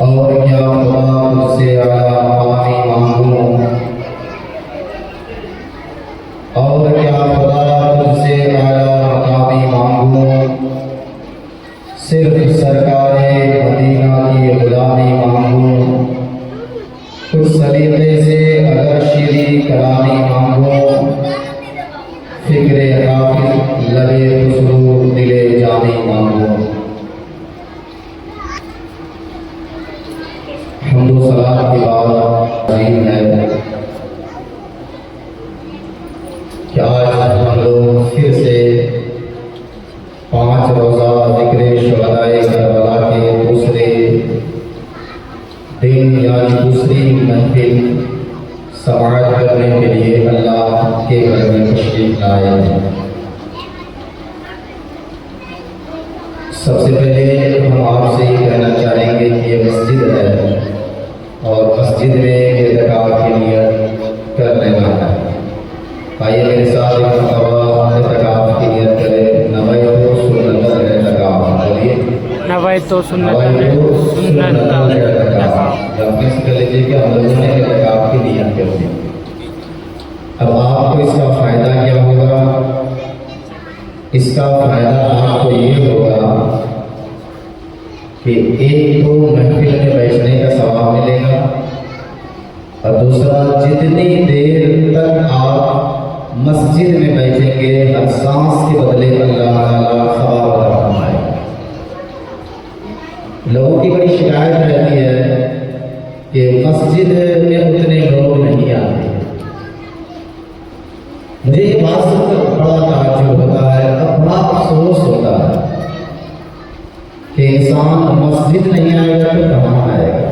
और क्या खुदा मुझसे आला मकामी मांगूं और क्या खुदा मुझसे आला मकामी मांगूं सिर्फ सरकारे मदीना की गुलामी मांगूं कुछ सलीके से अगर शीरी कलामी मांगूं फिक्रे हाफिज लबे खुशबू दिले जामी मांगूं हमदो सलात के बाद अजीम है कि आज हम लोग फिर से 5 रोज़ा ज़िक्र शुहदाए करबला के दूसरे दिन यानी दूसरी महफिल समाअत करने के लिए अल्लाह के घर में तशरीफ लाए हैं। सबसे पहले हम आपसे ये कहना चाहेंगे कि ये मस्जिद है और मस्जिद में इत्काफ की नियत कर लेना है। आइए मेरे साथ एक मरतबा इत्काफ की नियत करें। नवैतु सुन्नतल इत्काफ, बोलिए नवैतु सुन्नतल इत्काफ। अपने से कह लीजिए कि हम लोगों ने इत्काफ की नियत कर ली। अब आपको इसका फ़ायदा क्या होगा? इसका फ़ायदा आपको ये होगा कि एक तो महफिल में बैठने का सवाब मिलेगा और दूसरा जितनी देर तक आप मस्जिद में बैठेंगे हर सांस के बदले अल्लाह ताला सवाब अता फरमाएगा। लोगों की बड़ी शिकायत रहती है कि मस्जिद में उतने लोग नहीं आते। मुझे ये बात सुनकर बड़ा ताज्जुब होता है, बड़ा अफसोस होता है कि इंसान मस्जिद नहीं आएगा तो कहाँ आएगा।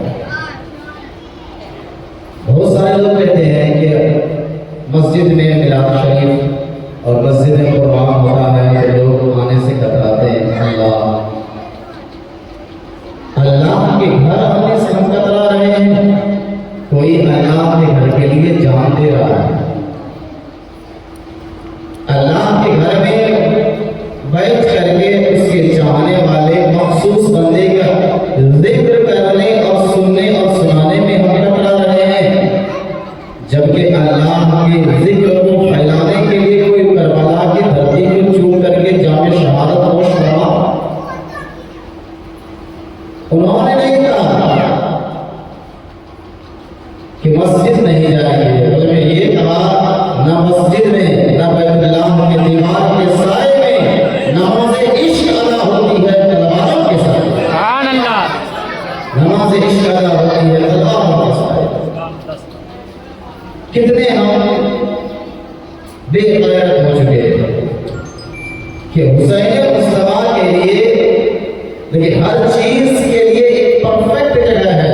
बहुत सारे लोग कहते हैं कि मस्जिद में मिलाद शरीफ और मस्जिद में कुरान होता है तो लोग आने से कतराते हैं। अल्लाह के घर आने से हम कतरा रहे हैं, कोई अल्लाह के घर के लिए जान दे रहा है। अल्लाह के घर में बैठ करके उसके चाहने वाले मखसूस बंदे का जिक्र करने और सुनने और सुनाने में हम कतरा रहे हैं, जबकि अल्लाह के जिक्र को फैलाने के लिए कोई करबला की धरती को चूम करके जामे शहादत को सुना। उन्होंने नहीं कहा कि मस्जिद नहीं जाएंगे, बल्कि ये कहा न मस्जिद में न बैतुल्लाह के दीवार के साए में नमाज़े इश्क अदा होती है तलवारों के साथ। सुभान अल्लाह। नमाज़े इश्क अदा होती है तलवारों के साथ। कितने हम बेगैरत हो चुके हैं कि हुसैन मुस्तफा के लिए देखिए हर चीज के लिए एक परफेक्ट जगह है।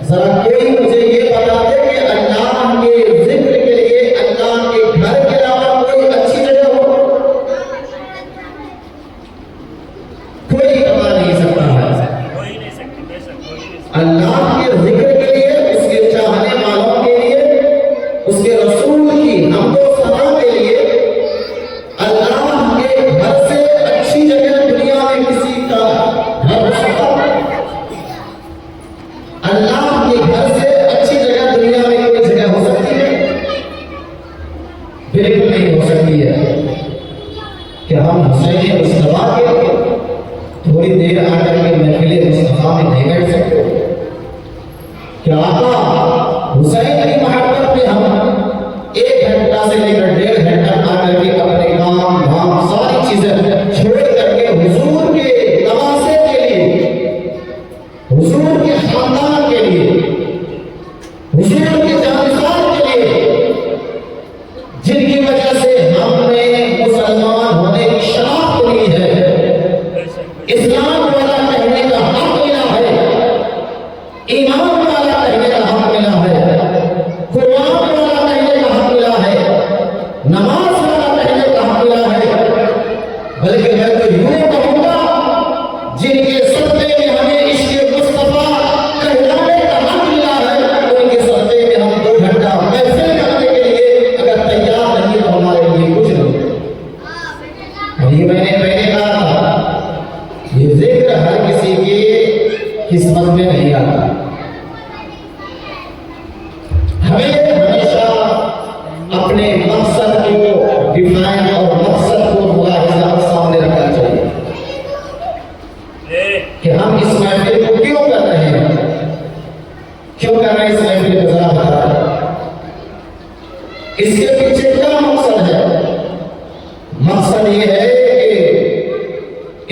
जरा कोई मुझे ये बता दे कि अल्लाह के जिक्र के लिए अल्लाह के घर के अलावा कोई अच्छी जगह हो? कोई बता नहीं सकता है। अल्लाह के जिक्र के लिए, उसके चाहने वालों के लिए, उसके रसूल की हमदो सना के लिए अल्लाह के घर से अच्छी जगह दुनिया में किसी का घर हो सकता है? अल्लाह के घर से अच्छी जगह दुनिया में कोई जगह हो सकती है? बिल्कुल नहीं हो सकती है। कि हम हुसैन मुस्तफा के थोड़ी देर आकर के महफिल मुस्तफा में नहीं बैठ सकते? क्या आका हुसैन हुजूर के जानसार के लिए, जिनकी वजह से हमने मुसलमान होने की शनाख्त ली है, इस्लाम वाला कहने का हक मिला है, ईमान वाला कहने का हक मिला है, कुरान वाला कहने का हक मिला है, नमाज वाला कहने का हक मिला है। बल्कि मैं तो यूं कहूंगा, जिनके सत्ते में हमें इश्क़ मुस्तफा कहलाने का हक मिला है, उनके सत्ते में हम 2 घंटा महफिल करने के लिए अगर तैयार नहीं तो हमारे लिए कुछ नहीं। अभी मैंने पहले कहा था, ये जिक्र हर किसी की किस्मत में नहीं आता। हमें हमेशा अपने मकसद को डिफाइन और मकसद को मुलाहिजा सामने रखना चाहिए कि हम इस महफिल को क्यों कर रहे हैं, क्यों कर रहे हैं इस महफिल को, जरा बताएं। इसके पीछे क्या मकसद है? मकसद ये है कि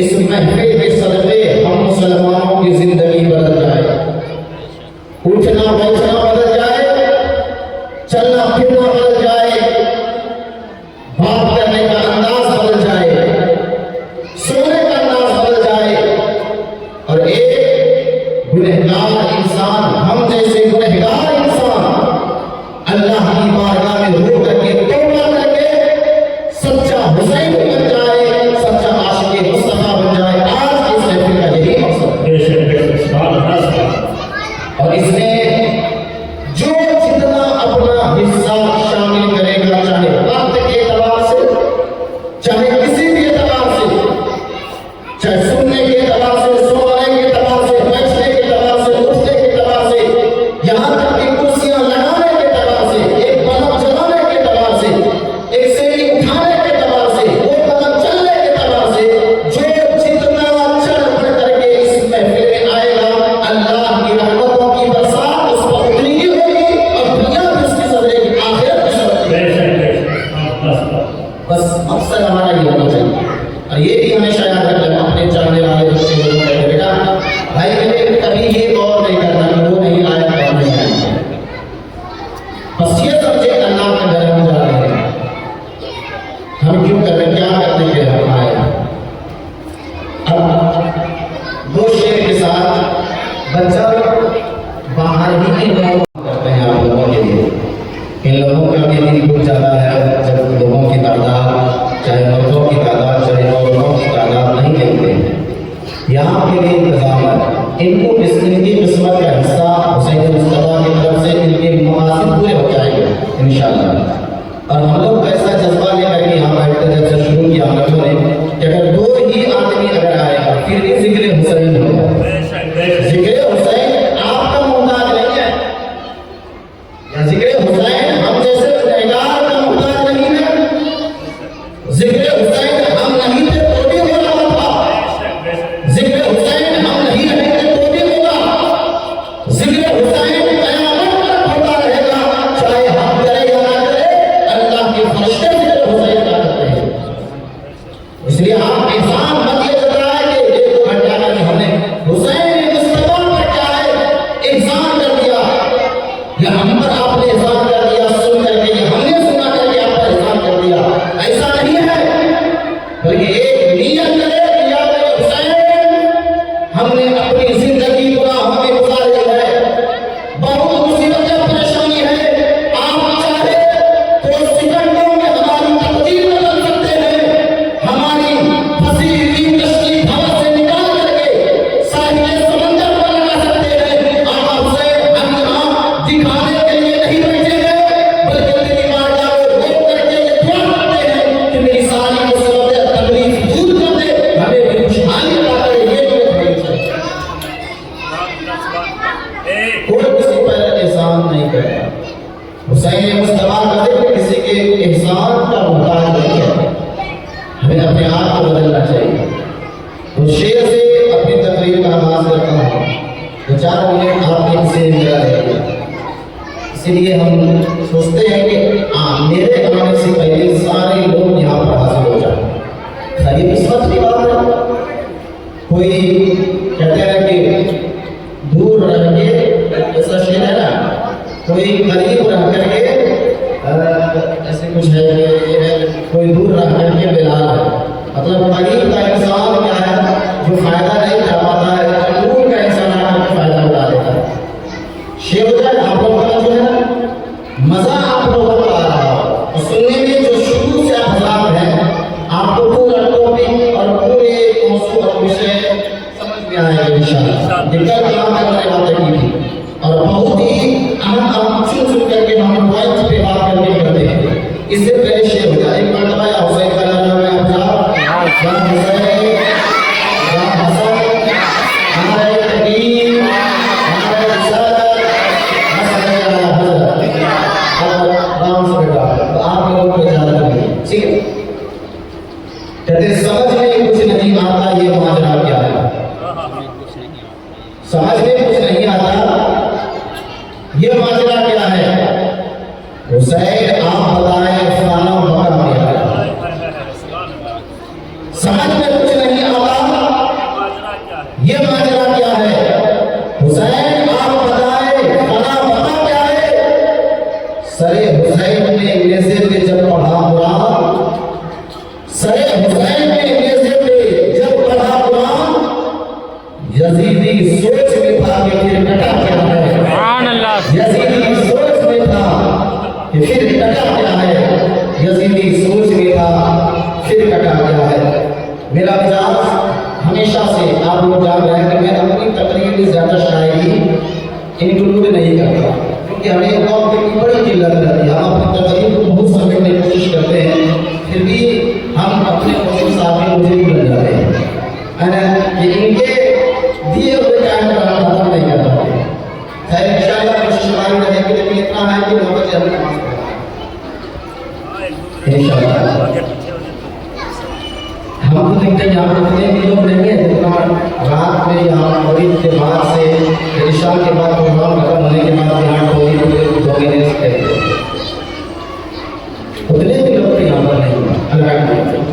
इस महफिल के सदक़े हम मुसलमानों की जिंदगी बदल जाए, उठना बैठना बदल जाए, चलना फिरना बदल जाए, बात करने का अंदाज बदल जाए, सोने का अंदाज बदल जाए, और एक गुनहगार इंसान, हम जैसे गुनहगार इंसान अल्लाह की बारगाह में रो करके तौबा करके सच्चा हुसैन बन जाए, सच्चा आशिक़ मुस्तफा बन जाए। आज इस महफिल का यही मकसद है। और इसमें जो जितना अपना हिस्सा शामिल करेगा, चाहे वक्त के एतबार से, चाहे किसी भी एतबार से, चाहे सुनने के एतबार से, सोने के एतबार से, बैठने के एतबार से, उठने के एतबार से, यहाँ तक कि कुर्सियां लगाने के एतबार से, एक कदम चलाने के एतबार से, एक सीढ़ी उठाने के एतबार से, 2 कदम चलने के एतबार से, जो जितना चढ़ बढ़ करके इस महफिल में आएगा, अल्लाह की रहमतों की बरसात उस पर उतनी ही होगी और दुनिया भी उसकी सदरेगी, आखिरत भी सदरेगी। बस मकसद हमारा ये होना चाहिए। और ये भी हमेशा याद रखना, अपने चाहने वाले बच्चे लोगों को कहते, बेटा भाई मैंने कभी ये गौर नहीं करना कि वो नहीं आया और नहीं आया, बस ये समझे अल्लाह के घर में जा रहे हैं, हम क्यों कर रहे हैं, क्या करने के लिए हम आए। अब 2 शेर के साथ बच्चा बाहर ही इन लोगों करते हैं, आप लोगों के लिए, इन लोगों का भी दिन कुछ ज़्यादा है। जब लोगों की तादाद, चाहे मर्दों की तादाद, चाहे औरतों की तादाद नहीं देखते हैं, यहाँ के लिए इंतजाम है। इनको इनकी किस्मत का हिस्सा हुसैन मुस्तफा की तरफ से इनके मकासद पूरे हो जाएंगे इंशाअल्लाह। और हम लोग ऐसा जज्बा लेकर के यहाँ बैठते, जब से शुरू किया हम लोगों ने, कि अगर 2 ही आदमी अगर आएगा फिर भी जिक्र हुसैन होगा। जिक्र हुसैन आपका मोहताज नहीं है, या जिक्र हुसैन हम जैसे गुनहगार का मोहताज नहीं है। जिक्र हुसैन हम नहीं थे तो भी हो रहा था, जिक्र हुसैन हम नहीं रहेंगे तो भी होगा, जिक्र हुसैन कयामत तक होता रहेगा, चाहे हम करें या ना करें, अल्लाह के फरिश्ते जिक्र हुसैन का करते हैं। इसलिए आप इंसान मत ये जताए कि 1-2 घंटा में हमने हुसैन मुस्तफा पर क्या है इंसान कर दिया, या हम पर आपने इंसान कर दिया, सुन करके, या हमने सुना करके आप पर इंसान कर दिया, ऐसा नहीं है। बल्कि एक नियत करे कि या हुसैन हमने अपनी जिंदगी गुनाहों में गुजारी है, बहुत मुसीबतें परेशानी है, आप चाहे तो सेकंडों में हमारी तकदीर बदल सकते हैं, हमारी फंसी हुई कश्ती हवा से निकाल करके साहिल समंदर पर लगा सकते हैं। आका हुसैन हम यहाँ दिखाने के लिए नहीं बैठे हैं, बल्कि मेरी बारगाह में रोक करके ये दुआ करते हैं कि मेरी सारी मुसीबतें तकलीफ दूर कर दे, हमें भी खुशहाली अता करे। ये दुआ करनी चाहिए। कोई किसी पर एहसान नहीं करता। हुसैन मुस्तफा का जिक्र किसी के एहसान का मुहताज नहीं है, हमें अपने आप को बदलना चाहिए। तो शेर से अपनी तकरीर का आगाज करता हूँ, तो 4 मिनट आपने इसे मेरा रहेगा। इसीलिए हम सोचते हैं कि मेरे आने से पहले सारे लोग यहाँ पर हाजिर हो जाए। खरी किस्मत की बात है। कोई कहते हैं कि दूर रह के, ऐसा शेर है ना, कोई करीब रह करके ऐसे कुछ है कि ये है, कोई दूर रह करके बेलाल है। मतलब करीब का इंसान क्या है जो फायदा नहीं उठा पाता है, तो दूर का इंसान आकर फायदा उठा लेता है। शेर हो जाए आप लोगों का जो है मजा आप लोगों को आ रहा हो और सुनने में जो शुरू से आप हजरात हैं आपको पूरा टॉपिक और पूरे मौजूद और विषय समझ में आएगा इंशाअल्लाह। दिक्कत काम करने वाले की थी और बहुत ही हम चुन चुन करके हम पॉइंट पे बात करके करते हैं। इससे पहले शेर हो जाए एक मरतबा या हुसैन का नाम है आप या हुसैन या हसन हमारे तकरीर हमारे रिसालत मसला हजरत और नाम से बेटा तो आप लोगों को इजाजत होगी, ठीक है। कहते समझ में कुछ नहीं आता ये माजरा क्या है, समझ में कुछ नहीं आता ये माजरा क्या है। हुसैन आप बताएं फलाना बकरा क्या है, समझ में कुछ नहीं आता ये माजरा क्या है। हुसैन आप बताएं फलाना बकरा क्या है। सरे हुसैन ने नेज़े पे जब पढ़ा कुरान, सरे हुसैन ने नेज़े पे जब पढ़ा कुरान, यजीदी सोच में था कि फिर कटा क्या है। सुभान अल्लाह। यजीदी सोच में था कि फिर कटा क्या है, यजीदी सोच में था फिर कटा क्या है। मेरा मिजाज हमेशा से आप लोग जान रहे हैं कि मैं अपनी तकरीर में ज़्यादा शायरी इंक्लूड नहीं करता क्योंकि हमें वक्त की बड़ी किल्लत रहती है। हम अपनी तकरीर को बहुत समेटने की कोशिश करते हैं फिर भी हम अपने कोशिश साथ मुझे भी बन जाते हैं कि इनके दिए हुए टाइम पर हम खत्म नहीं कर पाते। खैर इंशाअल्लाह कोशिश हमारी रहेगी, लेकिन इतना है कि नौबत जल्दी नमाज पढ़ना इंशाअल्लाह। हम तो देखते हैं यहाँ पर इतने भी लोग नहीं है जितना रात में यहाँ मगरिब के बाद से इशा के बाद प्रोग्राम खत्म होने के बाद यहाँ कोई 2 महीने से उतने भी लोग यहाँ पर नहीं। अल्हम्दुलिल्लाह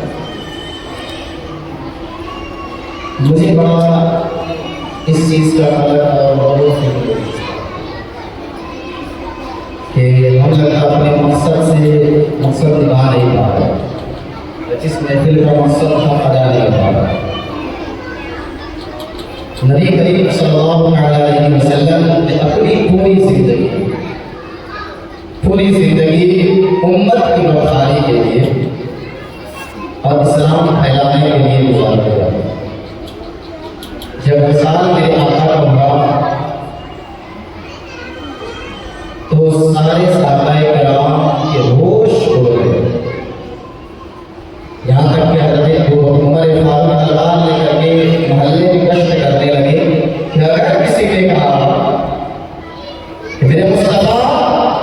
मुझे बड़ा इस चीज़ का कि हम लगता अपने मकसद से मकसद निभा नहीं पा रहे, जिस महफिल का मकसद हम अदा नहीं पा रहे। नबी करीम सल्लल्लाहु अलैहि वसल्लम ने अपनी पूरी जिंदगी उम्मत की बखारी के लिए और इस्लाम फैलाने के लिए गुजार दिया। जब विसाल मेरे आका का हुआ तो सारे सहाबाए किराम के होश हो गए। यहाँ तक कि हज़रत उमर फारूक तलवार लेकर के मोहल्ले में गश्त करने लगे कि अगर किसी ने कहा कि मेरे मुस्तफा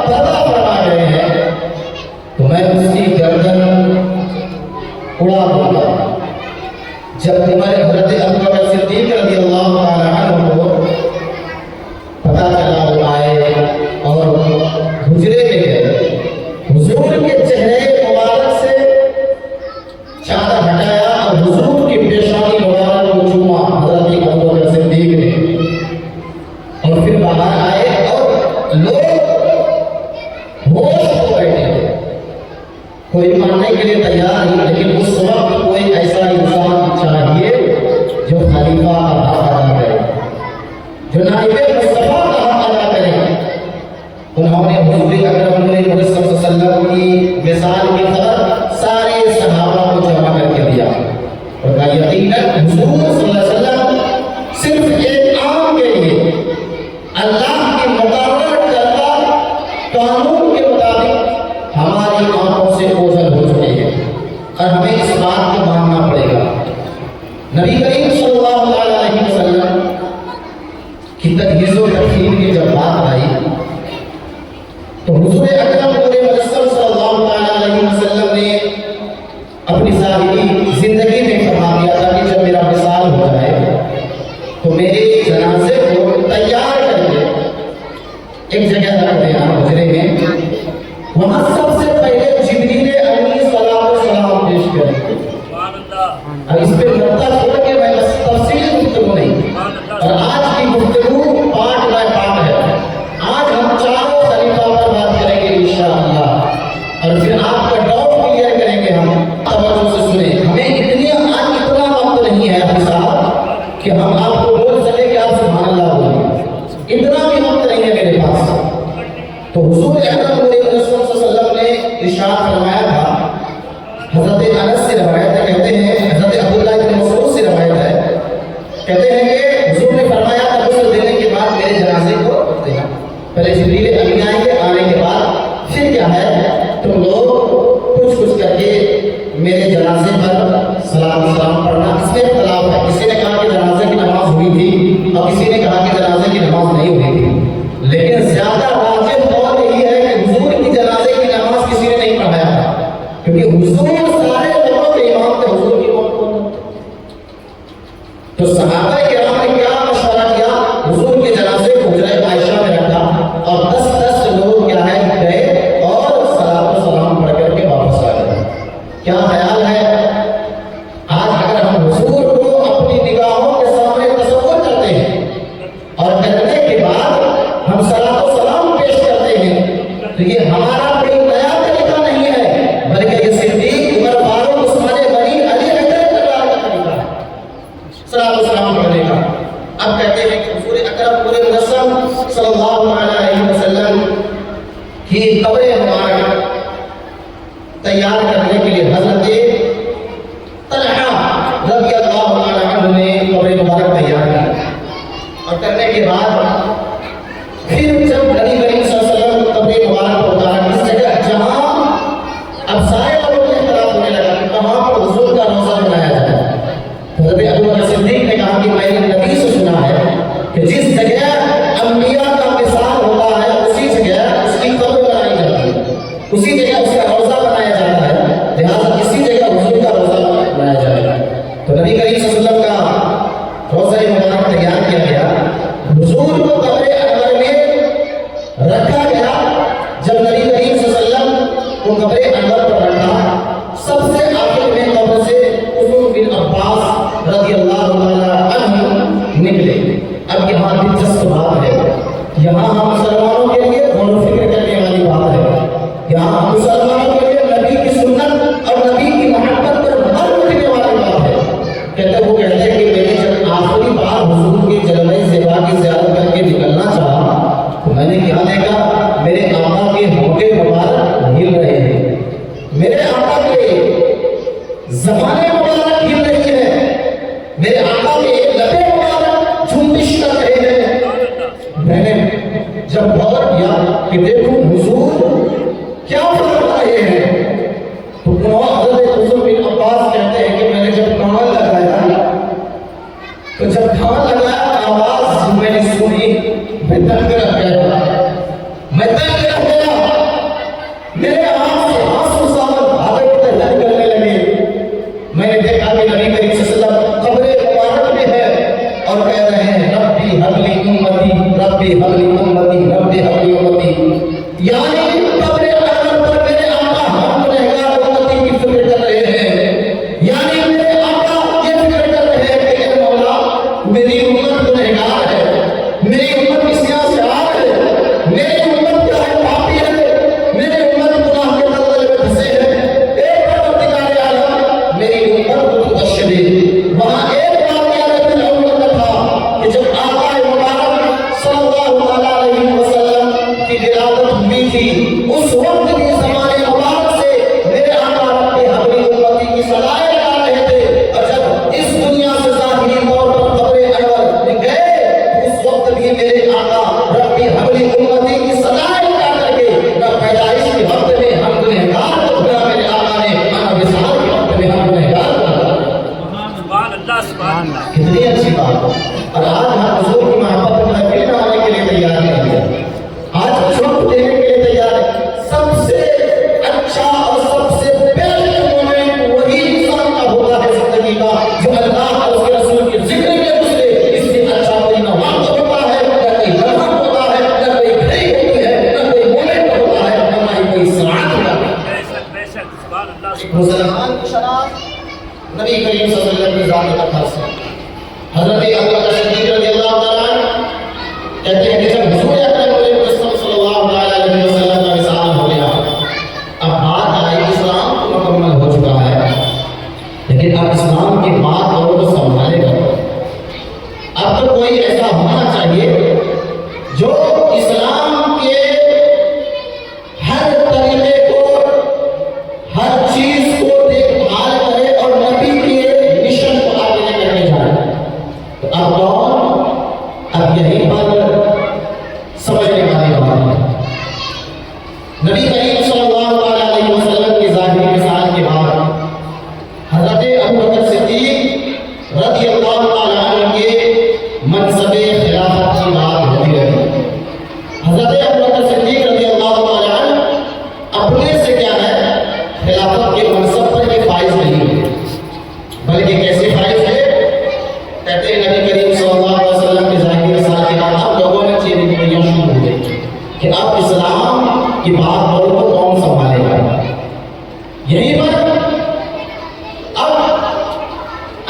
पर्दा फरमा गए हैं तो मैं उसकी गर्दन उड़ा दूंगा। जब हज़रत अबू बकर सिद्दीक़ रज़ियल्लाहु ताला अन्हु को पता चला वो आए और हुजरे में गए, हुजूर के चेहरे मुबारक से चादर हटाया और हुजूर की पेशानी मुबारक को चूमा हज़रत अबू बकर सिद्दीक़ ने और फिर बाहर आए और लोग होश हो बैठे थे। कोई मानने के लिए तैयार नहीं, लेकिन उस वक्त कोई ऐसा इंसान चाहिए जो खलीफा का हक अदा करे, जो नाइबे मुस्तफा का हक अदा करे। उन्होंने हुजूर अकरम सल्लल्लाहु अलैहि वसल्लम की मिसाल की खबर सारे सहाबा को जमा करके दिया और कहा यकीनन हुजूर सल्लल्लाहु अलैहि वसल्लम सिर्फ एक आम के लिए अल्लाह की मुकर्रर करदा कानून के मुताबिक हमारी आंखों से ओझल हो चुके हैं और हमें इस बात को मानना पड़ेगा। नबी करीम सल्लल्लाहु अलैहि वसल्लम की तजहीज़ और तकरीर की जब बात आई तो हुजूर अकरम सल्लल्लाहु अलैहि वसल्लम ने अपनी सारी जिंदगी में फरमा दिया था कि जब मेरा विसाल हो जाए तो मेरे जनाजे को तैयार करके एक जगह रख देना हुजरे में, वहां सबसे पहले जिब्रील अमीन सलाम पेश करेंगे। अब इस पे नुक्ता छोड़ के मैं तफसील गुफ्तगू नहीं, और आज की गुफ्तगू पार्ट बाय पार्ट है। आज हम चारों हुजूर अकरम सल्लल्लाहु अलैहि वसल्लम ने इरशाद फरमाया था, हजरत अनस से रवायत है, कहते हैं हजरत अब्दुल्लाह इब्न मसऊद से रवायत है, कहते हैं कि हुजूर ने फरमाया था गुस्ल देने के बाद मेरे जनाजे को देना। पहले जिब्रील अमीन आएंगे, आने के बाद फिर क्या है, तुम लोग कुछ कुछ करके मेरे जनाजे पर सलाम पढ़ना। इसमें इख्तिलाफ है, किसी ने कहा कि जनाजे की नमाज हुई थी और किसी ने कहा कि जनाजे की नमाज नहीं हुई थी, लेकिन ज्यादा वाजिब कौल यही है कि हुजूर की जनाजे की नमाज किसी ने नहीं पढ़ाया था, क्योंकि हुजूर सारे लोगों के इमाम थे, हुजूर की मौत कौन थी? तो सहाबा किराम ने क्या मशवरा किया, हुजूर के जनाजे को हुजरा आयशा में रखा और 10-10 लोग क्या है गए और सलाम पढ़ करके वापस आ गए। क्या ख्याल है, आज अगर हम हुजूर को अपनी निगाहों के सामने तसव्वुर करते हैं और करने के बाद हम सलाम पेश करते हैं, तो ये हमारा कोई नया तरीका नहीं है, बल्कि ये सिद्दीक, उमर, फारूक, उस्मान गनी, अली का तरीका है सलाम पढ़ने का। अब कहते हैं कि हुजूर अकरम पूरे मुजस्सम सल्लल्लाहु अलैहि वसल्लम की कब्र मुबारक तैयार करने के लिए हजरत तलहा रज़ियल्लाहु अन्हु ने कब्र मुबारक तैयार की और करने के बाद फिर जब नबी करीम सल्लल्लाहु अलैहि वसल्लम कब्र मुबारक को उतारा इस जगह जहां अब सारे लोगों में इख्तिलाफ होने लगा कि कहां पर हुजूर का रोजा बनाया जाए। हज़रत अबू बकर सिद्दीक ने कहा कि मैंने नबी से सुना है कि जिस जगह अंबिया का मिसाल होता है उसी जगह उसकी कब्र बनाई जाती है, उसी जगह उसका रोजा बनाया जाता है, लिहाजा इसी जगह हुजूर का रोजा बनाया जाएगा। तो नबी करीम सल्लल्लाहु अलैहि वसल्लम का रोजा मुबारक तैयार किया गया, हुजूर को कब्र अनवर में रखा गया। जब नबी करीम सल्लल्लाहु अलैहि वसल्लम को कब्र अनवर पर रखा, सबसे आखिर में कब्र से उमर बिन अब्बास रज़ियल्लाहु अन्हु निकले। अब यहाँ दिलचस्प बात है, यहाँ हम मुसलमानों के लिए गौर फिक्र करने वाली बात है, यहाँ मुसलमानों के लिए नबी की सुन्नत और नबी की मोहब्बत पर मर उठने वाली बात है। वो कहते हैं कि मैंने जब आखिरी बार हुजूर के जलवे ज़ेबा की ज़ियारत करके निकलना चाहा, तो मैंने क्या देखा, मेरे आका के होठे मुबारक हिल रहे हैं, मेरे आका के ज़बाने मुबारक हिल रही है, मेरे आका के लबे मुबारक झुंबिश कर रहे हैं। मैंने जब गौर किया कि देखो हुजूर क्या फरमा रहे हैं, तो हज़रत हुजूर बिन अब्बास कहते हैं कि मैंने जब कान लगाया, तो जब कान लगाया आवाज मैंने सुनी, मैं दंग रह गया, मेरे आंख से आंसू सावन भागे की तरह निकलने लगे। मैंने देखा कि नबी करीम सल्लल्लाहु अलैहि वसल्लम कब्र मुबारक में है और कह रहे हैं रब्बी हबली उम्मती, रब्बी हबली उम्मती, रब्बी हबली उम्मती, यानी कब्र अनवर पर मेरे आका हम गुनहगार उम्मती की फिक्र कर रहे हैं, यानी मेरे आका ये फिक्र कर रहे हैं कि ए मौला मेरी उम्मत गुनहगार है, मेरी उम्मत इसयां से आग है, मेरी उम्मत क्या है, पापी है, मेरी उम्मत गुनाह के दलदल में फंसे है। एक परवरदिगार आलम मेरी उम्मत को बख्श दे। वहां एक वाक़या रसूल अल्लाह का था कि जब आका मुबारक सल्लल्लाहु अलैहि वसल्लम की विलादत हुई थी, उस वक्त भी ज़माने मुबारक से मेरे आका रब्बी हबली उम्मती की सलाह लगा रहे थे, और जब इस दुनिया से ज़ाहिरी तौर पर कब्र अनवर गए, उस वक्त भी मेरे आका रब्बी हबली उम्मती की सलाह लगा करके न पैदाइश के वक्त में हम गुनहगार को खुदा मेरे आका ने न विसाल के वक्त में हम गुनहगार को कितनी अच्छी बात। और आज हम हुजूर की मोहब्बत में महफिल में आने के लिए तैयार नहीं है, आज चुप देने के लिए तैयार है। सबसे अच्छा और सबसे बेस्ट मोमेंट वही इंसान का होता है जिंदगी का जो अल्लाह और उसके रसूल के जिक्र में घुसे। इससे अच्छा कोई न वक्त होता है, न कोई लम्हा होता है, न कोई घड़ी होती है, न कोई मोमेंट होता है, न हमारी कोई साथ होता है। मुसलमान की शनाख्त नबी करीम सल्लल्लाहु अलैहि वसल्लम की ज़ात अतहर से। हज़रत अबू बकर सिद्दीक़ रज़ियल्लाहु तआला अन्हु कहते हैं कि जब हुजूर अकरम सल्लल्लाहु अलैहि वसल्लम का विसाल हो गया, अब बात आई इस्लाम तो मुकम्मल हो चुका है, लेकिन अब इस्लाम के बाद लोगों को संभालेगा। अब तो कोई ऐसा होना चाहिए जो इस्लाम के नबी करीम सल्लल्लाहु अलैहि वसल्लम की ज़ाहिरी मिसाल के बाद हज़रत अबू बकर सिद्दीक़ रज़ियल्लाहु ताला अन्हु के मनसबे खिलाफत की बात होती रही। हज़रत अबू बकर सिद्दीक़ रज़ियल्लाहु ताला अन्हु अपने से क्या है खिलाफत के मनसब पर ये फाइज नहीं हुए, बल्कि कैसे फाइज है? कहते हैं नबी करीम सल्लल्लाहु अलैहि वसल्लम की ज़ाहिरी मिसाल के बाद अब लोगों ने चीज़ें शुरू हो गई कि अब इस्लाम की बात करो तो कौन संभालेगा। यहीं पर अब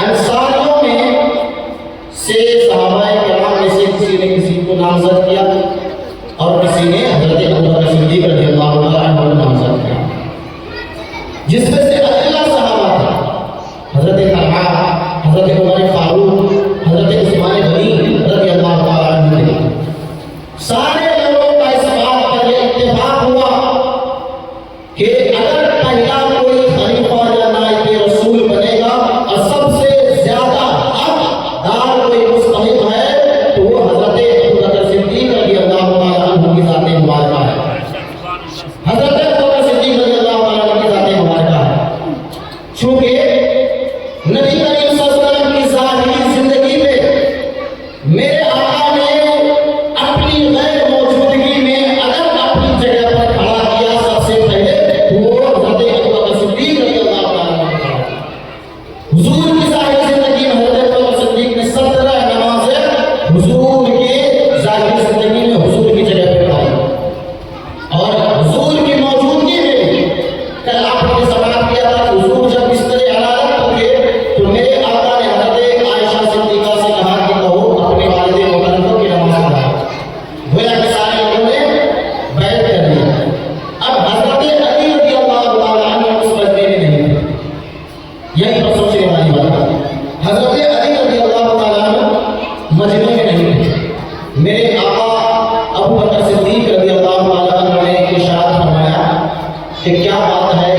अंसारियों में से सहाबाए किराम में से किसी ने किसी को नामजद किया और किसी ने हज़रत अबू बकर सिद्दीक़ रज़ियल्लाहु ताला अन्हु को नामजद किया, जिसमें से अकेला सहाबा था हज़रत तलहा, हज़रत उमर फारूक, हज़रत उस्मान गनी रज़ियल्लाहु ताला अन्हु। सारे लोगों का इस बात पर यह इत्तेफाक हुआ कि अगर पहला कोई खलीफा या नाइब रसूल बनेगा और सबसे ज्यादा हकदार कोई मुस्तहिक है तो वो हज़रत अबू बकर सिद्दीक़ रज़ियल्लाहु ताला अन्हु की ज़ात मुबारका है। हज़रत अबू बकर सिद्दीक़ रज़ियल्लाहु ताला अन्हु की ज़ात मुबारका है, चूंकि नबी करीम सल्लल्लाहु अलैहि वसल्लम की ज़ाहिरी जिंदगी में मेरे आका ने अपनी गैर मौजूदगी में अगर अपनी जगह पर खड़ा किया सबसे पहले तो वो हज़रत अबू बकर सिद्दीक़ रज़ियल्लाहु ताला अन्हु खड़ा किया। हुजूर की ज़ाहिरी जिंदगी में हज़रत अबू बकर सिद्दीक़ ने 17 नमाज़ें हुजूर के ज़ाहिरी जिंदगी में हुजूर की जगह पर पढ़ी और हुजूर की मौजूदगी में कल आपने समाप्त किया था कि हुजूर जब बिस्तर अलादत पर थे तो मेरे आका ने हज़रत आयशा सिद्दीक़ा से कहा कि कहो अपने वालिद मोहतरम की नमाज़ पढ़ाओ। गोया के सारे लोगों ने बैठ कर लिया। अब हज़रत अली रज़ियल्लाहु ताला अन्हु उस मजमे में नहीं थे। यही पर सोचने वाली बात है, हज़रत अली रज़ियल्लाहु ताला अन्हु मजमे में नहीं थे। मेरे आका अबू बकर सिद्दीक़ रज़ियल्लाहु ताला अन्हु ने इरशाद फरमाया कि क्या बात है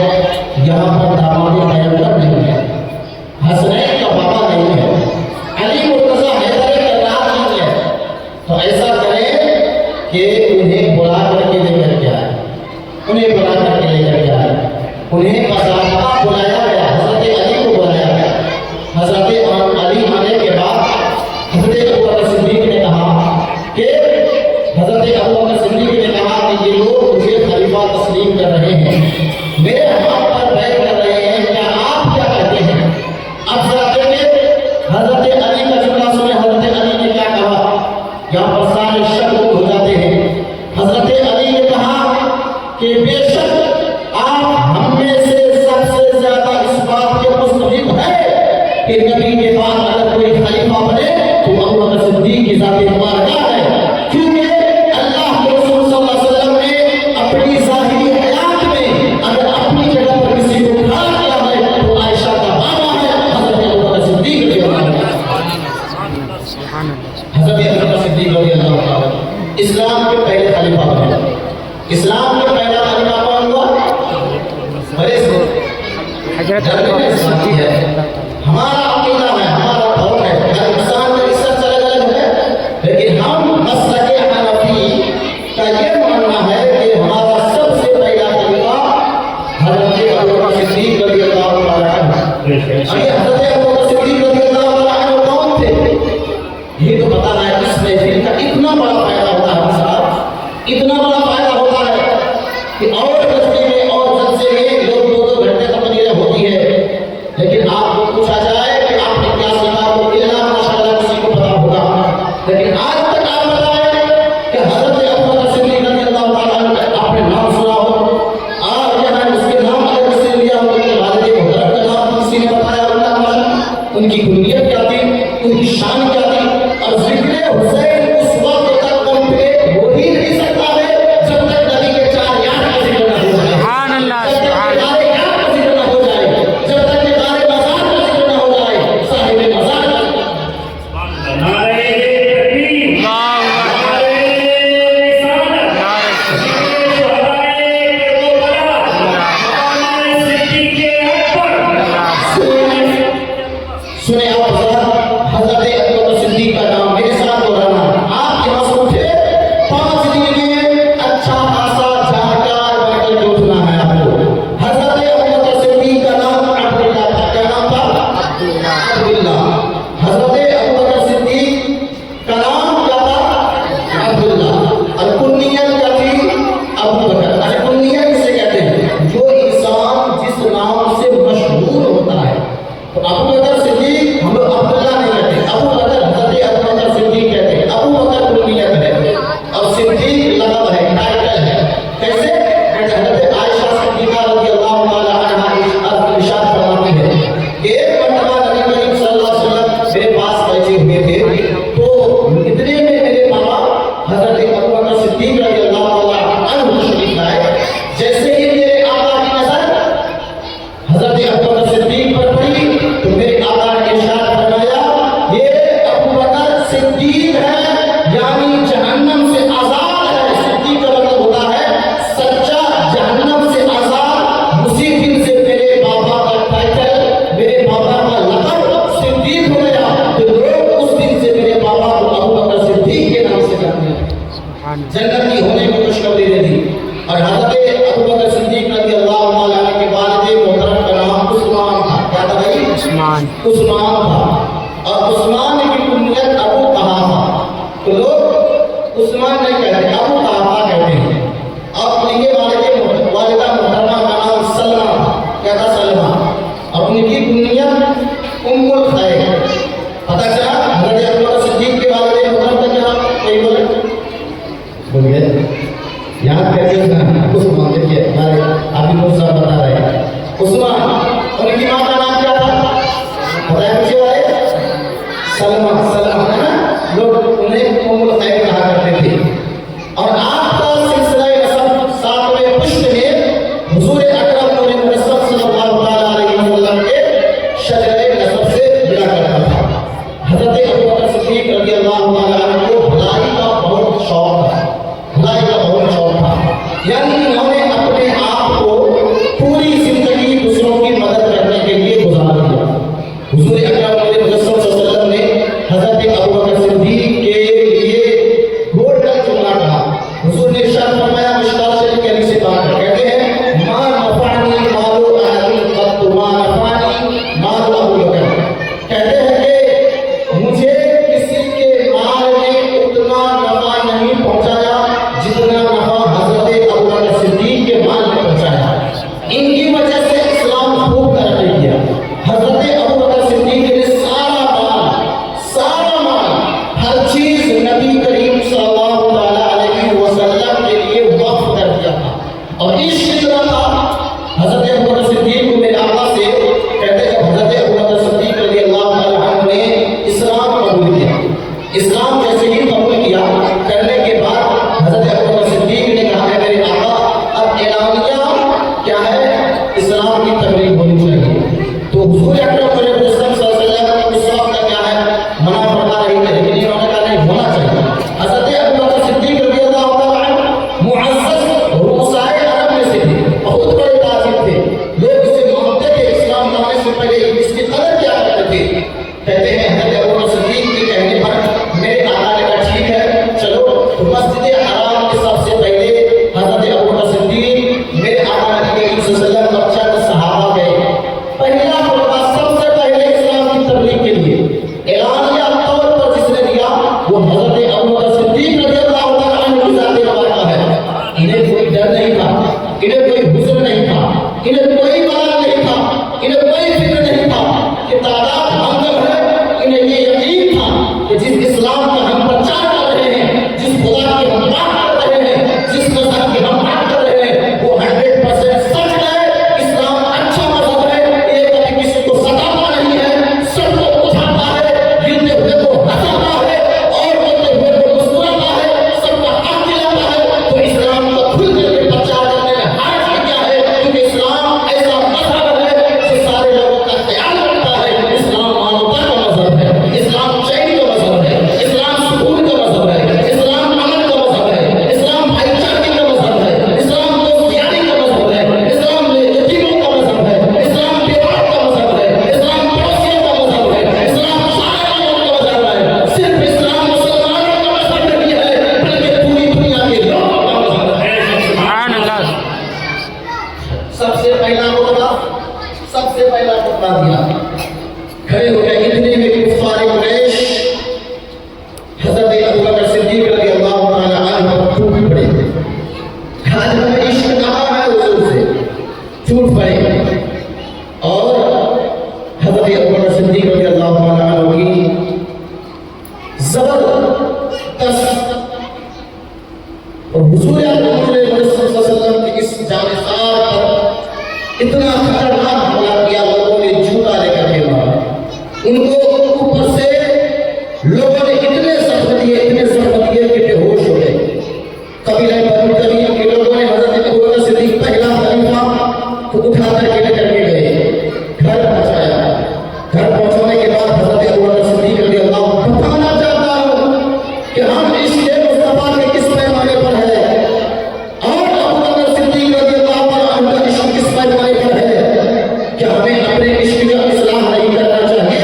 यहाँ पर दामाद पैगंबर नहीं है, हसनैन का बाबा नहीं है, अली मुर्तज़ा हैदर कर्रार नहीं है, तो ऐसा करें कि उन्हें बुला करके लेकर के आए। उन्हें बुला करके लेकर के आए, उन्हें बाज़ाब्ता बुलाया गया, हज़रत अली को बुलाया गया। हज़रत अली आने के बाद हज़रत अबू बकर सिद्दीक़ ने कहा कि हज़रत अबू बकर सिद्दीक़ ने कहा कि ये लोग मुझे खलीफा तस्लीम कर रहे हैं, मेरे हाथ पर बैठ कर रहे हैं, क्या आप क्या कहते हैं? अब जरा देखें हज़रत अली का जुमला सुने। हज़रत अली ने क्या कहा? यहाँ पर सारे शक हो जाते हैं। हज़रत अली ने कहा कि बेशक आप हम में से सबसे ज्यादा इस बात के मुस्तहिक है कि नबी के बाद अगर कोई खलीफा बने तो अबू बकर सिद्दीक़ की ज़ात मुबारका है, क्योंकि अल्लाह के रसूल सल्लल्लाहु अलैहि वसल्लम ने अपनी ज़ाहिरी हयात में अगर अपनी जगह पर किसी को खड़ा किया है तो आयशा का बाबा है हज़रत अबू बकर सिद्दीक़ रज़ियल्लाहु ताला। सुभान अल्लाह। हज़रत अबू बकर सिद्दीक़ रज़ियल्लाहु ताला इस्लाम के पहले खलीफा बने। इस्लाम का पहला खलीफा कौन हुआ? बड़े से हज़रत अबू बकर सिद्दीक़ है। हमारा अकीदा है, हमारा कौल है, हर इंसान का रिसर्च अलग-अलग है, लेकिन हम मसलके हनफी का ये मानना है कि हमारा सबसे पहला खलीफा हज़रत अबू बकर सिद्दीक़ रज़ियल्लाहु ताला अन्हु। हज़रत अबू बकर सिद्दीक़ रज़ियल्लाहु ताला अन्हु कौन थे? ये तो बताना है। इस महफिल का इतना बड़ा फायदा होता है साहब, इतना बड़ा फायदा होता है कि और बस्ती में और जलसे में लोग 2-2 घंटे तक तकरीरें होती है, लेकिन आपको पूछा जाए कि आपने क्या सीखा तो इल्ला माशाअल्लाह किसी को पता होगा, लेकिन आज तक आप बताएं कि हज़रत अबू बकर सिद्दीक़ रज़ियल्लाहु ताला अन्हु का आपने नाम सुना हो और यहाँ उसके नाम अगर किसी ने लिया हो तो वालिद मोहतरम का नाम किसी ने बताया उनका माशाअल्लाह, उनकी कुनियत क्या थी, उनकी शान क्या थी, और ज़िक्र हुसैन उस वक्त तक कंप्लीट हो ही नहीं सकता है जब तक नबी के 4 याद का जिक्र न हो जाए। उस्मान उस्मान था और उस्मान की कुनियत अबू कहाफा। तो लोग उस्मान नहीं कहते, अबू कहाफा कहते हैं। अब इनके वालिदा मोहतरमा का नाम सलमा था, क्या था? सलमा। और उनकी कुनियत उम्मुल खैर। पता चला हज़रत अबू बकर सिद्दीक़ के वालिद मोहतरम का क्या नाम? कोई बोले याद करके उस्मान। देखिए हमारे अभी मुझे बता रहे हैं उस्मान। और उनकी माँ का नाम क्या था? पता है मुझे वाले? सलमा। सलमा है ना, लोग उन्हें उम्मुल खैर कहा करते थे। और आपका सिलसिला नसब सातवें पुष्ट में हुजूर अकरम नूर मुजस्सम सल्लल्लाहु अलैहि वसल्लम के शजरे नसब से जुड़ा करता था। हज़रत अबू बकर सिद्दीक़ रज़ियल्लाहु ताला अन्हु को भलाई का बहुत शौक था, भलाई का बहुत शौक था। यानी इन्होंने अपने आप को पूरी जिंदगी दूसरों की मदद करने के लिए गुजार दिया। हुजूर अकरम नूर मुजस्सम सल्लल्लाहु अलैहि वसल्लम ने हज़रत अबू बकर सिद्दीक़ के लिए गोल्डन जुमला कहा। हुजूर ने इरशाद फरमाया, मिशकात शरीफ के हदीस से बात कहते हैं, मा नफानी मालु अहदिन क़त्तु मा नफानी मालु अबू बकर। कहते हैं कि मुझे किसी के माल ने उतना नफा नहीं पहुंचाया जितना नफा हज़रत अबू बकर सिद्दीक़ के माल ने पहुंचाया। इनकी वजह से इस्लाम खूब तरक्की किया। हज़रत अबू बकर सिद्दीक़ ने सारा माल हर चीज नबी करीम सल्लल्लाहु अलैहि वसल्लम के लिए वक्फ कर दिया था। और इस तरह था हज़रत अबू बकर सिद्दीक़ को मेरे आका से कहते हैं, हज़रत अबू बकर सिद्दीक़ रज़ियल्लाहु ताला अन्हु ने इस्लाम कबूल किया। इस्लाम जैसे ही कबूल किया करने के बाद हज़रत अबू बकर सिद्दीक़ ने कहा, है मेरे आका, अब एलानिया क्या है? इस्लाम की तबलीग होनी चाहिए। तो हुजूर अकरम सल्लल्लाहु अलैहि वसल्लम उस वक्त क्या है? मना फरमा रही थी, लेकिन इन्होंने कहा नहीं, होना चाहिए। हज़रत अबू बकर सिद्दीक़ रज़ियल्लाहु ताला अन्हु मुअज़्ज़ज़ रुसाए अरब में से थे, बहुत बड़े ताजिर थे। लोग इसे मानते थे, इस्लाम लाने से पहले इसकी कदर किया करते थे। कहते हैं हज़रत अबू बकर सिद्दीक़ के कहने पर मेरे आका ने कहा, ठीक है चलो। तो मस्जिद हराम के सबसे पहले हज़रत अबू बकर सिद्दीक़ मेरे आका नबी करीम सल्लल्लाहु अलैहि वसल्लम और चंद सहाबा गए। पहला खुतबा सबसे पहले इस्लाम की तबलीग के लिए एलानिया तौर पर जिसने दिया वो हज़रत अबू बकर सिद्दीक़ रज़ियल्लाहु ताला अन्हु की ज़ात मुबारका है। इन्हें कोई डर नहीं था, इन्हें कोई हुज़्न नहीं था, इन्हें कोई मलाल नहीं था, इन्हें कोई फिक्र नहीं था कि तादाद हम जब है। इन्हें ये यकीन था कि जिस इस्लाम का हम प्रचार कर रहे हैं, जिस खुदा की हम बात कर रहे हैं, जिस मज़हब की हम बात कर रहे हैं, वो 100% सच है। इस्लाम अच्छा मज़हब है, ये कभी किसी को सताता नहीं है, सबको उठाता है, गिरते हुए को हंसाता है और रोते हुए को मुस्कुराता है, सबका हक दिलाता है। तो इस्लाम का खुल करके प्रचार करने में हर्ज क्या है? क्योंकि इस्लाम ऐसा मज़हब है जो सारे लोगों का ख्याल रखता है। इस्लाम मानवता का मज़हब है, इस्लाम चैन का मज़हब है, इस्लाम सुकून का मज़हब है, इस्लाम अमन का मज़हब है, इस्लाम भाईचारे का मज़हब है, इस्लाम दोस्तियारी का मज़हब है, इस्लाम यतीमों का मज़हब है, इस्लाम बेवाह का मज़हब है, इस्लाम पड़ोसियों का मज़हब है, इस्लाम सारे लोगों का मज़हब है। सिर्फ इस्लाम मुसलमानों का मज़हब नहीं है, बल्कि पूरी दुनिया के लोगों का मज़हब है। सुभान अल्लाह सबसे पहला खुतबा दिया, खड़े हो गए। इतने में कुफ़ार कुरैश हज़रत अबू बकर सिद्दीक़ रज़ियल्लाहु ताला अन्हु पर टूट पड़े। आज हमें इश्क कहाँ है? हुजूर से टूट पड़े। और हज़रत अबू बकर सिद्दीक़ रज़ियल्लाहु ताला अन्हु की जबरदस्त और हुजूर अकरम सल्लल्लाहु अलैहि वसल्लम की इस जानिसार पर इतना खतरनाक हमला किया, लोगों ने जूता लेकर के मारा। उनको ऊपर से लोगों ने इतने जख्म दिए कि बेहोश हो गए। कबीला बनु तमीम के लोगों ने हज़रत अबू बकर सिद्दीक़ पहला खलीफा को उठा करके लेकर के गए, घर पहुंचाया। घर पहुंचाने के बाद हज़रत अबू बकर सिद्दीक़ रज़ियल्लाहु अन्हु बताना चाहता हूं कि हम इश्क़ मुस्तफ़ा के किस पैमाने पर है और अबू बकर सिद्दीक़ रज़ियल्लाहु अन्हु का इश्क़ किस पैमाने पर है। क्या हमें अपने इश्क़ का इस्लाह नहीं करना चाहिए?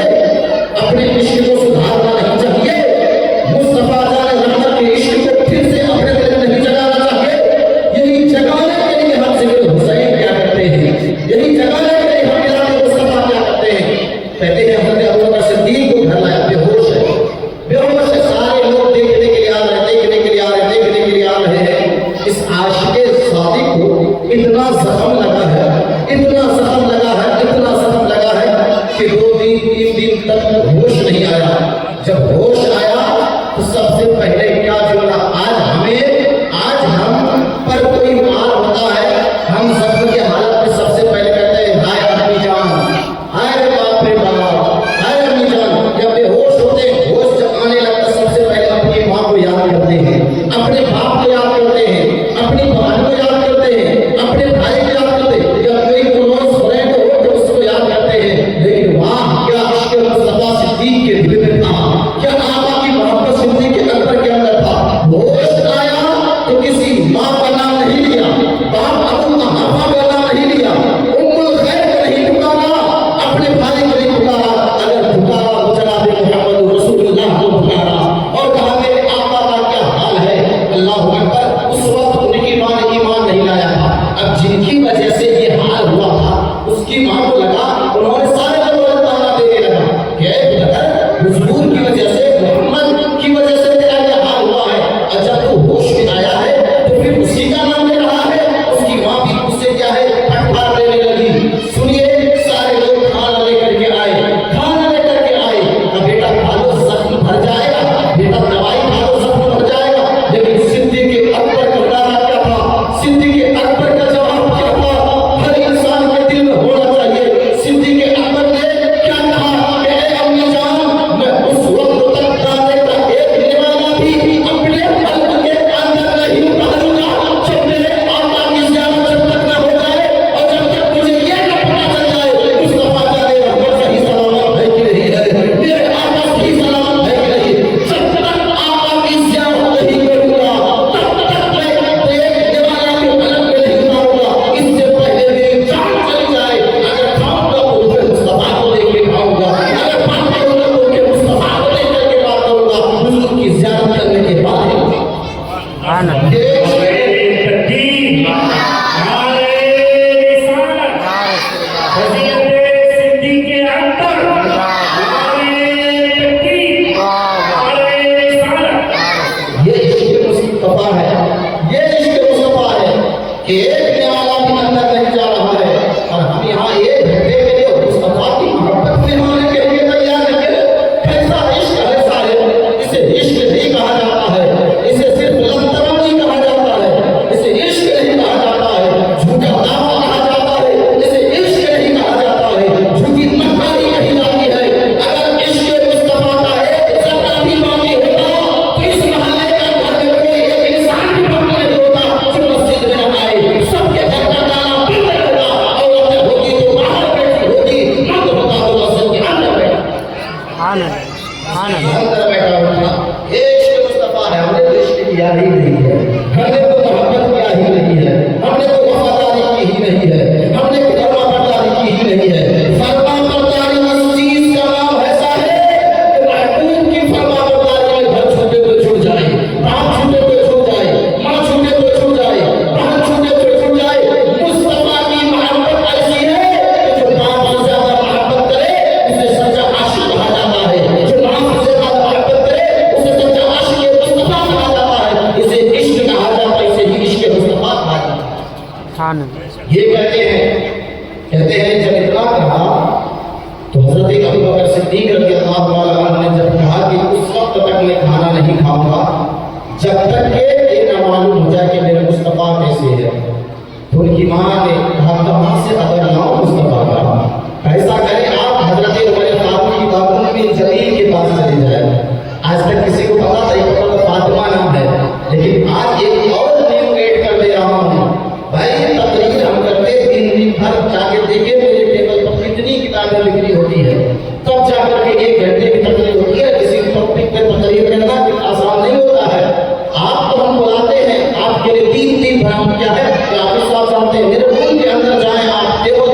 अपने इश्क़ को सुधारना नहीं चाहिए? मुस्तफ़ा जान रहमत के इश्क़ को फिर से अपने दिल में नहीं जगाना चाहिए? यही जगाने के लिए हम ज़िक्र हुसैन क्या करते हैं, यही दिन तक होश नहीं आया। जब होश आया तो सबसे पहले क्या जुमला, आज हम पर कोई मार होता है, हम जख्म की हालत में सबसे पहले कहते हैं हाय अम्मी जान, हाय बाप रे बाप, हाय अम्मी जान। जब बेहोश होते हैं, होश जब आने लगता सबसे पहले अपनी माँ को याद करते हैं, अपने बाप को याद करते हैं, अपनी बहन को याद करते हैं, अपने भाई को याद करते हैं। जब कोई क्लोज फ्रेंड हो तो उसको याद करते हैं। लेकिन वाह क्या इश्क़ मुस्तफा सिद्दीक़ के दिल में था, क्या आका की मोहब्बत सिद्दीक़ के अकबर के अंदर था। होश आया तो किसी माँ का नाम नहीं लिया, बाप अबू हनीफा का नाम नहीं लिया, उम्मुल खैर को नहीं पुकारा, अपने भाई को नहीं पुकारा। अगर पुकारा तो जनाब मोहम्मद रसूलुल्लाह को पुकारा और कहा मेरे आका का क्या हाल है। अल्लाहु अकबर। उस वक्त उनकी माँ ने ईमान नहीं लाया था। अब जिनकी वजह से ये हाल हुआ था उसकी माँ को लगा, उन्होंने सारे लोगों को ताना देने लगा कि हुजूर की वजह से, मोहम्मद की वजह से तेरा ये हाल हुआ है। और जब तू होश में आया है तो फिर उसी का नाम ले रहा है। उसकी माँ भी उससे क्या है फटकार देने लगी। सुनिए, सारे लोग खाना लेकर के आए, खाना लेकर के आए। अब बेटा खा लो जख्म भर जाएगा, बेटा दवाई खा लो जख्म भर जाएगा। लेकिन सिद्दीक़ के अकबर का नारा क्या था, सिद्दीक़ के अकबर का जवाब क्या था, हर इंसान के दिल में होना चाहिए। सिद्दीक़ के अकबर ने क्या कहा कि ए अम्मी जान, मैं उस वक्त तक दाने का एक निवाला भी अपने कल्ब के अंदर नहीं उतारूंगा जब मेरे आका की ज़ियारत जब तक न हो जाए और जब तक मुझे ये न पता चल जाए मुस्तफा जाने रहमत सही सलामत है कि नहीं है, मेरे आका सही सलामत है कि नहीं। जब तक आका की ज़ियारत नहीं करूंगा तब तक मैं एक निवाला भी कल्ब में नहीं उतारूंगा। इससे पहले मेरी जान चली जाए, अगर खाऊंगा तो फिर मुस्तफा को देख के खाऊंगा, अगर बात करूंगा तो फिर मुस्तफा को देख करके बात करूंगा। हुजूर की ज़ियारत करने के बाद आना ये इश्क़ मुस्तफा है, ये इश्क़ मुस्तफा है कि एक निवाला भी अंदर नहीं जा रहा है और हम यहाँ एक घंटे के लिए मुस्तफा की मोहब्बत में होने के लिए तैयार हैं। कैसा इश्क़ है साहिब, इसे इश्क़ नहीं कहा जाता है, इसे सिर्फ लफ्ज़ नहीं कहा जाता है, इसे इश्क़ नहीं कहा जाता है, झूठा दावा कहा जाता है, इसे इश्क़ नहीं कहा जाता है, झूठी मक्कारी कही जाती है। अगर इश्क़ मुस्तफा का एक ज़र्रा भी बाकी होता तो इस महल्ले का घर में कोई एक इंसान भी बाकी नहीं होता जो मस्जिद में न आए। सबके घर का ताला बंद होगा, औरतें होगी तो बाहर बैठी होगी, मर्द होता तो मस्जिद के अंदर बैठा आना आना अंदर बैठा होगा। ये इश्क़ मुस्तफा है। हमने तो इश्क़ किया ही नहीं है, हमने तो मोहब्बत किया ही नहीं है, हमने तो वफादारी की ही नहीं है, हमने तो फरमा बरदारी की ही नहीं है। फरमा बरदारी इस चीज का नाम ऐसा है कि महबूब की फरमा बरदारी में घर छूटे तो छूट जाए, बाप छूटे तो छूट जाए, माँ छूटे तो छूट जाए, बहन छूटे तो छूट जाए। मुस्तफा की मोहब्बत ऐसी है कि जो बाप से ज्यादा मोहब्बत करे उसे सच्चा आशिक कहा जाता है, जो माँ से ज्यादा मोहब्बत करे उसे सच्चा आशिक मुस्तफा कहा जाता है, इसे इश्क कहा जाता है, इसे ही इश्क मुस्तफा कहा जाता है। आना ये कहते हैं जब इतना कहा तो हजरत अबू बकर सिद्दीक रज़ियल्लाहु अन्हु ने जब कहा कि उस वक्त तक मैं खाना नहीं खाऊंगा जब तक कि ये न मालूम हो जाए कि मेरे मुस्तफा कैसे है। तो उनकी माँ ने कहा कहाँ से अदर लाओ मुस्तफा का, ऐसा करें आप हजरत उमर फारूक की बाबू बिन जलील के पास चले जाए। आज तक किसी को पता था ये तो फातिमा नाम है, लेकिन आज एक और न्यू ऐड कर दे रहा हूँ। भाई तकरीर हम करते दिन भर जाके देखे मेरे टेबल पर कितनी किताबें बिक्री होती है, तब जाकर के एक घंटे की तकरीर होती है। किसी टॉपिक पे तकरीर करना आसान नहीं होता है। आप तो हम बुलाते हैं आपके लिए 3 दिन भर क्या है कि आप इस साथ जानते हैं मेरे रूम के अंदर जाएं, आप टेबल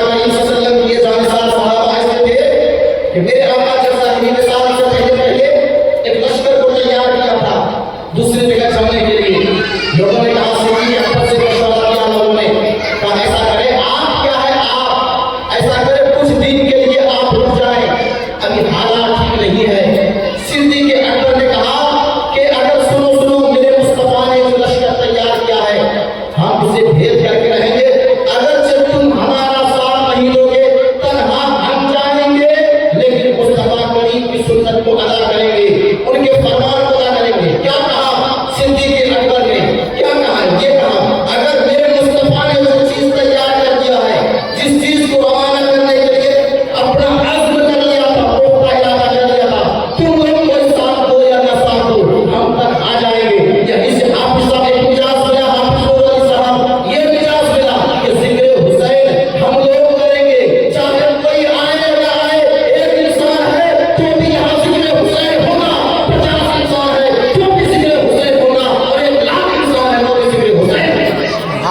करीम सल्लल्लाहु अलैहि वसल्लम के जानसार सहाबा ऐसे थे कि मेरे आका जब साहिब के साथ से पहले एक लश्कर को तैयार किया था दूसरी जगह जाने के लिए। लोगों ने कहा सिद्दीक़ अकबर से मशवरा किया, लोगों ने कहा ऐसा करें, आप क्या है, आप ऐसा करें कुछ दिन के लिए आप रुक जाएं, अभी हालात ठीक नहीं है। सिद्दीक़ अकबर ने कहा कि अगर सुनो मेरे मुस्तफा ने जो लश्कर तैयार किया है हम उसे भेद करके रहेंगे, अगर जब तुम हमारा साथ नहीं दोगे तन्हा हम जाएंगे, लेकिन मुस्तफा करीम की सुन्नत को अदा करेंगे, उनके फरमान को अदा करेंगे। क्या कहा सिद्दीक़ अकबर ने, क्या कहा, ये कहा अगर मेरे मुस्तफा ने जो चीज तैयार कर दिया है, जिस चीज को रवाना करने के लिए अपना अज़्म कर लिया था, पुख्ता इरादा कर लिया था, तुम लोग कोई साथ दो या ना साथ दो, हम तक आ जाएंगे। यही से हाफिज़ साहब एक मिजाज मिला, हाफिज़ अली साहब ये मिजाज मिला कि ज़िक्र हुसैन हम लोग करेंगे, चाहे कोई आए या ना आए। एक इंसान है तो भी यहाँ ज़िक्र हुसैन होगा, 50 इंसान है तो भी ज़िक्र हुसैन होगा, और 1 लाख इंसान है तो भी ज़िक्र हुसैन होगा।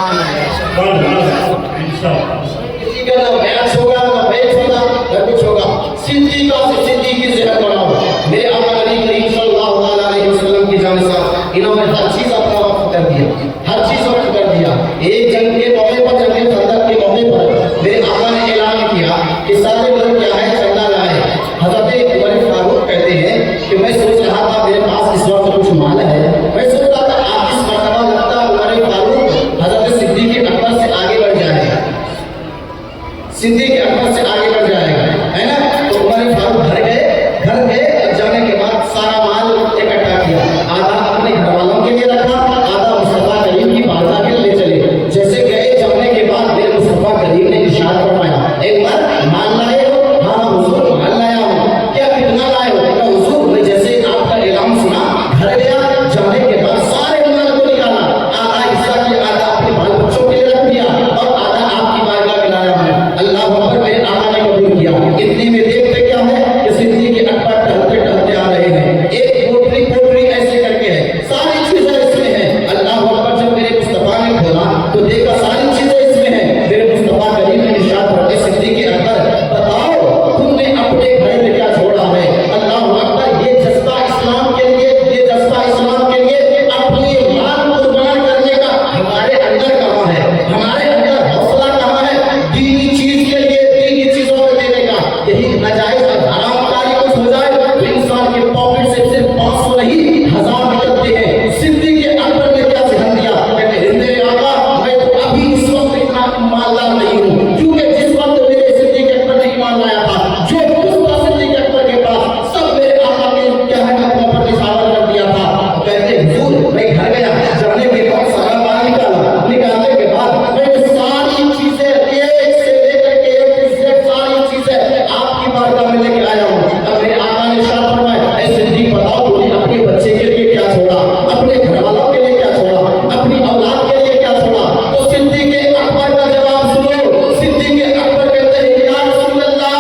किसी का ना मैच होगा, ना मैच होगा, ना कुछ होगा। सिद्दीक़ा से सिद्दीक़ी ज़हन बनाओ। मेरे आका नबी करीम सल्लल्लाहु अलैहि वसल्लम की जानिब इन्होंने हर चीज़ अपना वक्त कर दिया, हर चीज़ वक्त कर दिया। एक जंग के मौके पर, जंग खंदक के मौके पर मेरे आका ने ऐलान किया कि सारे लोग क्या है चंदा लाए। हज़रत उमर फारूक कहते हैं कि मैं सोच रहा था मेरे पास इस वक्त कुछ माल है, मैं सोच रहा था आप इस मरतबा लगता उमर फारूक हज़रत सिद्दीक़ अकबर से आगे बढ़ जाएगा, सिद्दीक़ अकबर से आगे बढ़ जाएगा, है ना। तो उमर फारूक घर गए और जाने के बाद सारा माल इकट्ठा किया, आधा अपने घर वालों के लिए रखा, आधा मुस्तफा करीम की बारगाह के लिए चले। जैसे गए जाने के बाद मेरे मुस्तफा करीम ने इरशाद फरमाया, एक बार माल लाए हो? हाँ हुजूर माल लाया हूँ। क्या कितना लाए हो? कहा हुजूर मैं जैसे आपका ऐलान सुना घर गया, जाने के बाद सारे माल को निकाला, आधा हिस्सा के आधा अपने बाल बच्चों के लिए रख दिया और आधा आपकी बारगाह में लाया हूँ। अल्लाह अकबर, मेरे आका ने कबूल किया। इतने में देखते क्या है कि सिद्दीक़ अकबर टहलते टहलते आ रहे हैं, एक पोटली ऐसे करके है, सारी चीजें इसमें हैं। अल्लाह अकबर, जब मेरे मुस्तफा ने खोला तो देखा सारी चीजें इसमें हैं। मेरे मुस्तफा करीम ने इरशाद फरमाया, सिद्दीक़ अकबर बताओ तुमने अपने घर में क्या छोड़ा है? अल्लाह अकबर, ये जज्बा इस्लाम के लिए, ये जज्बा इस्लाम के लिए अपने माल कुर्बान करने का हमारे अंदर कहाँ है? हमारे अंदर हौसला कहाँ है दीनी चीज के लिए, दीनी चीजों को देने का? यही नाजायज और हराम कारी कुछ हो जाए तो इंसान के पॉकेट से सिर्फ 500 नहीं 1000 निकलते हैं। सिद्दीक़ अकबर ने क्या ध्यान दिया? कहते हैं मेरे आका मैं तो अभी इस वक्त इतना मालदार नहीं हूँ, क्योंकि जिस वक्त मेरे सिद्दीक़ अकबर ने ईमान लाया था, जो कुछ था सिद्दीक़ अकबर के पास सब मेरे आका ने क्या है अपने ऊपर निछावर कर दिया था। कहते हुजूर मैं घर गया, जाने के बाद सारा माल निकाला, निकालने के बाद मैंने सारी चीजें एक से लेकर के एक से सारी चीजें आपकी बारगाह में लेके आया हूँ। अब मेरे आका ने इरशाद फरमाया, ऐ सिद्दीक़ बताओ तूने अपने बच्चे के लिए क्या छोड़ा, अपने घर वालों के लिए क्या छोड़ा, अपनी औलाद के लिए क्या छोड़ा? तो सिद्दीक़ अकबर का जवाब सुनो। सिद्दीक़ अकबर कहते हैं या रसूल अल्लाह,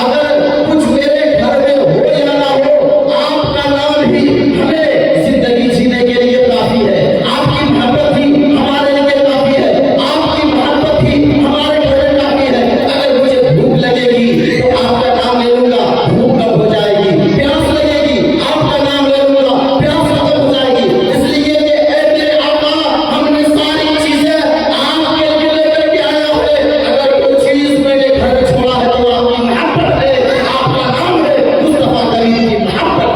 अगर कुछ मेरे घर में हो या ना हो, आपका नाम ही हमें जिंदगी जीने के लिए काफी है, आपकी मोहब्बत ही हमारे लिए काफी है, आपकी मोहब्बत ही हमारे घर में काफी है। अगर मुझे भूख लगेगी तो आपका नाम ले लूंगा, भूख कब हो जाएगी। प्यास लगेगी आपका नाम ले लूंगा, प्यास कब हो जाएगी। इसलिए कि ऐ मेरे आका हमने सारी चीजें आपके लिए लेकर के आया है। अगर कोई चीज मैंने घर में छोड़ा है तो आपकी मोहब्बत है, आपका नाम है मुस्तफा करीम की मोहब्बत।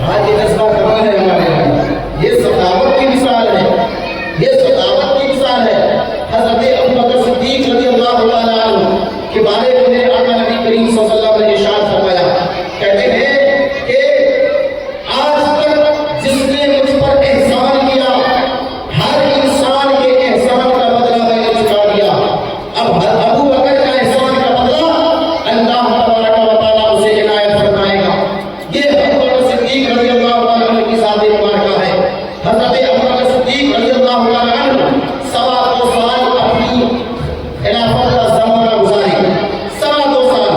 आज ये जज्बा कहाँ है हमारे अंदर? ये सदावत की मिसाल है, ये सदावत की मिसाल है। हज़रत अबू बकर सिद्दीक़ रज़ियल्लाहु ताला अन्हु के बारे में मेरे आका नबी करीम सल्लल्लाहु अलैहि वसल्लम ने इरशाद फरमाया, कहते हैं कि आज तक जिसने मुझ पर एहसान किया, हर इंसान के एहसान का बदला मैंने चुका दिया। अब अबू बकर का एहसान का बदला अल्लाह तबारक व तआला उसे इनायत फरमाएगा। ये अबू बकर सिद्दीक़ रज़ियल्लाहु ताला अन्हु की ज़ात मुबारका है। हज़रत अबू बकर सिद्दीक़ रज़ियल्लाहु ताला अन्हु 2.25 साल अपनी खिलाफत का ज़माना गुजारी, 2.25 साल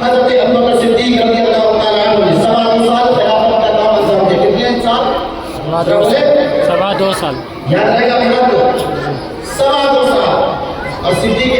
हज़रत अबू बकर सिद्दीक़ रज़ियल्लाहु ताला अन्हु ने 2.25 साल खिलाफत का काम अंजाम दिया। कितने साल? 2.25 साल। याद रहेगा मेरा तो 2.25 साल और सिद्धि के